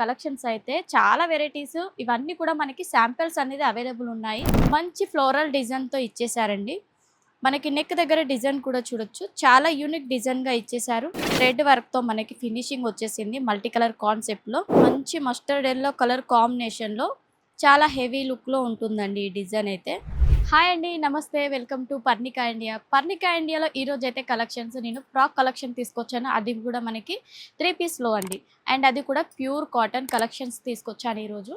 Collections అయితే చాలా varieties ఇవన్నీ కూడా మనకి శాంపిల్స్ అనేది అవైలబుల్ ఉన్నాయి. మంచి ఫ్లోరల్ డిజైన్‌తో ఇచ్చేసారండి. మనకి నెక్ దగ్గర డిజైన్ కూడా చూడొచ్చు. చాలా యూనిక్ డిజైన్‌గా ఇచ్చేసారు. థ్రెడ్ వర్క్‌తో మనకి ఫినిషింగ్ వచ్చేసింది. మల్టీ కలర్ కాన్సెప్ట్‌లో మంచి మస్టర్డ్ యెల్లో కలర్ కాంబినేషన్‌లో చాలా హెవీ లుక్‌లో ఉంటుందండి ఈ డిజైన్ అయితే. హాయ్ అండి, నమస్తే, welcome to Parnika India. Parnika ఇండియాలో ఈరోజు అయితే కలెక్షన్స్ నేను ఫ్రాక్ కలెక్షన్ తీసుకొచ్చాను. అది కూడా మనకి 3 పీస్లో అండి. అండ్ అది కూడా ప్యూర్ కాటన్ కలెక్షన్స్ తీసుకొచ్చాను ఈరోజు.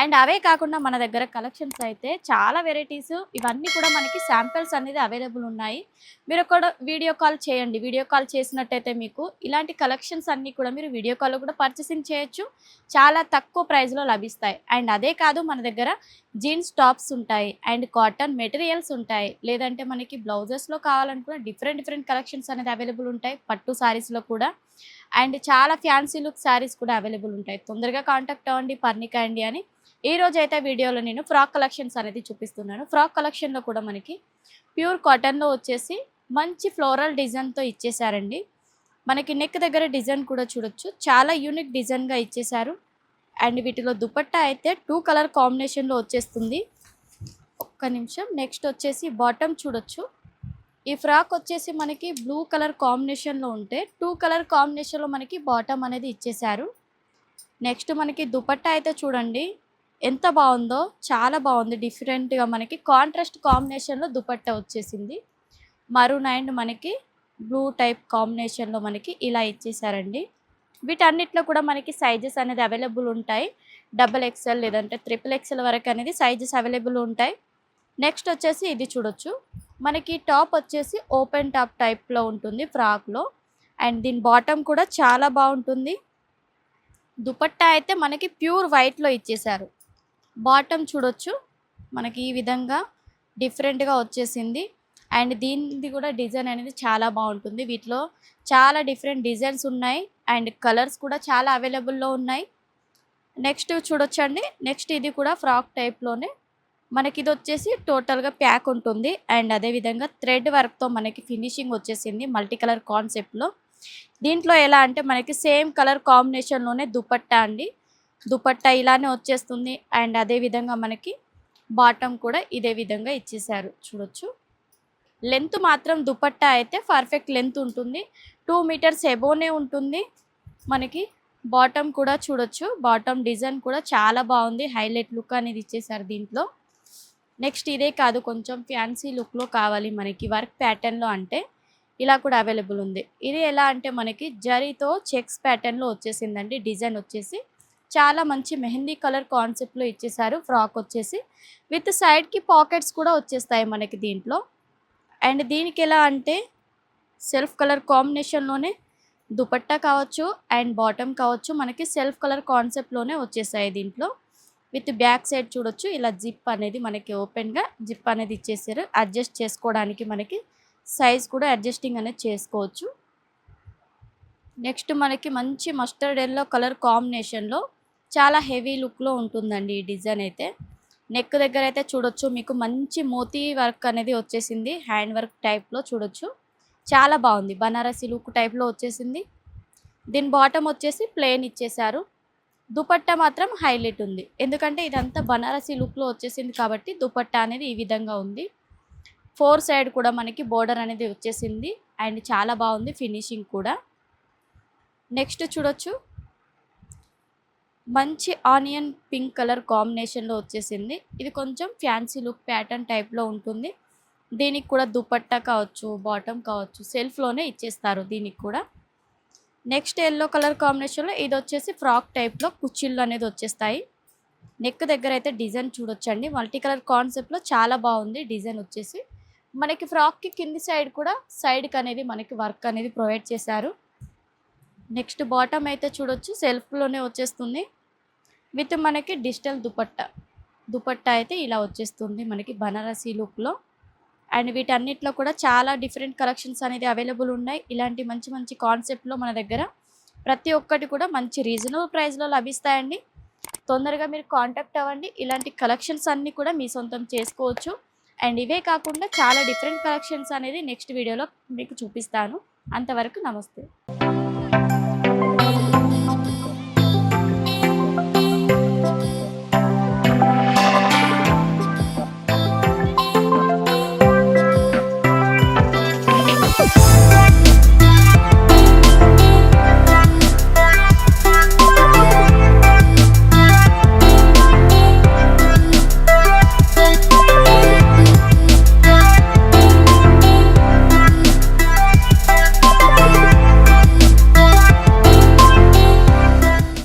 అండ్ అవే కాకుండా మన దగ్గర కలెక్షన్స్ అయితే చాలా వెరైటీస్ ఇవన్నీ కూడా మనకి శాంపిల్స్ అనేది అవైలబుల్ ఉన్నాయి. మీరు కూడా వీడియో కాల్ చేయండి. వీడియో కాల్ చేసినట్టయితే మీకు ఇలాంటి కలెక్షన్స్ అన్నీ కూడా మీరు వీడియో కాల్లో కూడా పర్చేసింగ్ చేయొచ్చు. చాలా తక్కువ ప్రైస్లో లభిస్తాయి. అండ్ అదే కాదు, మన దగ్గర జీన్స్ టాప్స్ ఉంటాయి అండ్ కాటన్ మెటీరియల్స్ ఉంటాయి. లేదంటే మనకి బ్లౌజెస్లో కావాలనుకున్న డిఫరెంట్ కలెక్షన్స్ అనేది అవైలబుల్ ఉంటాయి. పట్టు శారీస్లో కూడా అండ్ చాలా ఫ్యాన్సీ లుక్ శారీస్ కూడా అవైలబుల్ ఉంటాయి. తొందరగా కాంటాక్ట్ అవ్వండి పర్ణికా ఇండియా అని. ఈ రోజు అయితే వీడియోలో నేను ఫ్రాక్ కలెక్షన్స్ అనేది చూపిస్తున్నాను. ఫ్రాక్ కలెక్షన్లో కూడా మనకి ప్యూర్ కాటన్లో వచ్చేసి మంచి ఫ్లోరల్ డిజైన్తో ఇచ్చేసారండి. మనకి నెక్ దగ్గర డిజైన్ కూడా చూడొచ్చు. చాలా యూనిక్ డిజైన్గా ఇచ్చేసారు. అండ్ వీటిలో దుపట్టా అయితే 2 కలర్ కాంబినేషన్లో వచ్చేస్తుంది. ఒక్క నిమిషం. నెక్స్ట్ వచ్చేసి బాటమ్ చూడొచ్చు. ఈ ఫ్రాక్ వచ్చేసి మనకి బ్లూ కలర్ కాంబినేషన్లో ఉంటే 2 కలర్ కాంబినేషన్లో మనకి బాటమ్ అనేది ఇచ్చేసారు. నెక్స్ట్ మనకి దుపట్టా అయితే చూడండి ఎంత బాగుందో, చాలా బాగుంది. డిఫరెంట్గా మనకి కాంట్రాస్ట్ కాంబినేషన్లో దుపట్టా వచ్చేసింది. మరూన్ అండ్ మనకి బ్లూ టైప్ కాంబినేషన్లో మనకి ఇలా ఇచ్చేసారండి. వీటన్నిటిలో కూడా మనకి సైజెస్ అనేది అవైలబుల్ ఉంటాయి. XXL లేదంటే XXL వరకు అనేది సైజెస్ అవైలబుల్ ఉంటాయి. నెక్స్ట్ వచ్చేసి ఇది చూడొచ్చు. మనకి టాప్ వచ్చేసి ఓపెన్ టాప్ టైప్లో ఉంటుంది ఫ్రాక్లో. అండ్ దీని బాటమ్ కూడా చాలా బాగుంటుంది. దుపట్టా అయితే మనకి ప్యూర్ వైట్లో ఇచ్చేసారు. బాటమ్ చూడొచ్చు. మనకి ఈ విధంగా డిఫరెంట్గా వచ్చేసింది. అండ్ దీనిది కూడా డిజైన్ అనేది చాలా బాగుంటుంది. వీటిలో చాలా డిఫరెంట్ డిజైన్స్ ఉన్నాయి అండ్ కలర్స్ కూడా చాలా అవైలబుల్లో ఉన్నాయి. నెక్స్ట్ చూడొచ్చండి. నెక్స్ట్ ఇది కూడా ఫ్రాక్ టైప్లోనే మనకి ఇది వచ్చేసి టోటల్గా ప్యాక్ ఉంటుంది. అండ్ అదేవిధంగా థ్రెడ్ వర్క్తో మనకి ఫినిషింగ్ వచ్చేసింది మల్టీ కలర్ కాన్సెప్ట్లో. దీంట్లో ఎలా అంటే మనకి సేమ్ కలర్ కాంబినేషన్లోనే దుపట్టా అండి. దుపట్టా ఇలానే వచ్చేస్తుంది. అండ్ అదేవిధంగా మనకి బాటమ్ కూడా ఇదే విధంగా ఇచ్చేసారు చూడొచ్చు. లెంత్ మాత్రం దుపట్టా అయితే పర్ఫెక్ట్ లెంత్ ఉంటుంది. 2 మీటర్స్ ఎబోనే ఉంటుంది. మనకి బాటమ్ కూడా చూడొచ్చు. బాటమ్ డిజైన్ కూడా చాలా బాగుంది. హైలైట్ లుక్ అనేది ఇచ్చేసారు దీంట్లో. నెక్స్ట్ ఇదే కాదు, కొంచెం ఫ్యాన్సీ లుక్లో కావాలి మనకి వర్క్ ప్యాటర్న్లో అంటే ఇలా కూడా అవైలబుల్ ఉంది. ఇది ఎలా అంటే మనకి జరీతో చెక్స్ ప్యాటర్న్లో వచ్చేసిందండి. డిజైన్ వచ్చేసి చాలా మంచి మెహందీ కలర్ కాన్సెప్ట్లో ఇచ్చేసారు. ఫ్రాక్ వచ్చేసి విత్ సైడ్కి పాకెట్స్ కూడా వచ్చేస్తాయి మనకి దీంట్లో. అండ్ దీనికి ఎలా అంటే సెల్ఫ్ కలర్ కాంబినేషన్లోనే దుపట్టా కావచ్చు అండ్ బాటమ్ కావచ్చు మనకి సెల్ఫ్ కలర్ కాన్సెప్ట్లోనే వచ్చేసాయి దీంట్లో. విత్ బ్యాక్ సైడ్ చూడొచ్చు. ఇలా జిప్ అనేది మనకి ఓపెన్గా జిప్ అనేది ఇచ్చేసారు. అడ్జస్ట్ చేసుకోవడానికి మనకి సైజ్ కూడా అడ్జస్టింగ్ అనేది చేసుకోవచ్చు. నెక్స్ట్ మనకి మంచి మస్టర్డ్ ఎల్లో కలర్ కాంబినేషన్లో చాలా హెవీ లుక్లో ఉంటుందండి ఈ డిజైన్ అయితే. నెక్ దగ్గర అయితే చూడొచ్చు మీకు మంచి మోతీ వర్క్ అనేది వచ్చేసింది. హ్యాండ్ వర్క్ టైప్లో చూడొచ్చు. చాలా బాగుంది. బనారసి లుక్ టైప్లో వచ్చేసింది. దీని బాటమ్ వచ్చేసి ప్లెయిన్ ఇచ్చేసారు. దుపట్టా మాత్రం హైలైట్ ఉంది. ఎందుకంటే ఇదంతా బనారసి లుక్లో వచ్చేసింది కాబట్టి దుపట్టా అనేది ఈ విధంగా ఉంది. 4 సైడ్ కూడా మనకి బోర్డర్ అనేది వచ్చేసింది. అండ్ చాలా బాగుంది ఫినిషింగ్ కూడా. నెక్స్ట్ చూడొచ్చు. మంచి ఆనియన్ పింక్ కలర్ కాంబినేషన్లో వచ్చేసింది. ఇది కొంచెం ఫ్యాన్సీ లుక్ ప్యాటర్న్ టైప్లో ఉంటుంది. దీనికి కూడా దుపట్టా కావచ్చు బాటమ్ కావచ్చు సెల్ఫ్లోనే ఇచ్చేస్తారు దీనికి కూడా. నెక్స్ట్ ఎల్లో కలర్ కాంబినేషన్లో ఇది వచ్చేసి ఫ్రాక్ టైప్లో కుచ్చిళ్ళు అనేది వచ్చేస్తాయి. నెక్ దగ్గర అయితే డిజైన్ చూడొచ్చండి. మల్టీ కలర్ కాన్సెప్ట్లో చాలా బాగుంది డిజైన్ వచ్చేసి. మనకి ఫ్రాక్కి కింది సైడ్ కూడా సైడ్కి అనేది మనకి వర్క్ అనేది ప్రొవైడ్ చేశారు. నెక్స్ట్ బాటమ్ అయితే చూడొచ్చు సెల్ఫ్లోనే వచ్చేస్తుంది. విత్ మనకి డిజిటల్ దుపట్టా అయితే ఇలా వచ్చేస్తుంది మనకి బనారసి లుక్లో. అండ్ వీటన్నిటిలో కూడా చాలా డిఫరెంట్ కలెక్షన్స్ అనేది అవైలబుల్ ఉన్నాయి. ఇలాంటి మంచి కాన్సెప్ట్లో మన దగ్గర ప్రతి ఒక్కటి కూడా మంచి రీజనబుల్ ప్రైస్లో లభిస్తాయండి. తొందరగా మీరు కాంటాక్ట్ అవ్వండి. ఇలాంటి కలెక్షన్స్ అన్నీ కూడా మీ సొంతం చేసుకోవచ్చు. అండ్ ఇవే కాకుండా చాలా డిఫరెంట్ కలెక్షన్స్ అనేది నెక్స్ట్ వీడియోలో మీకు చూపిస్తాను. అంతవరకు నమస్తే.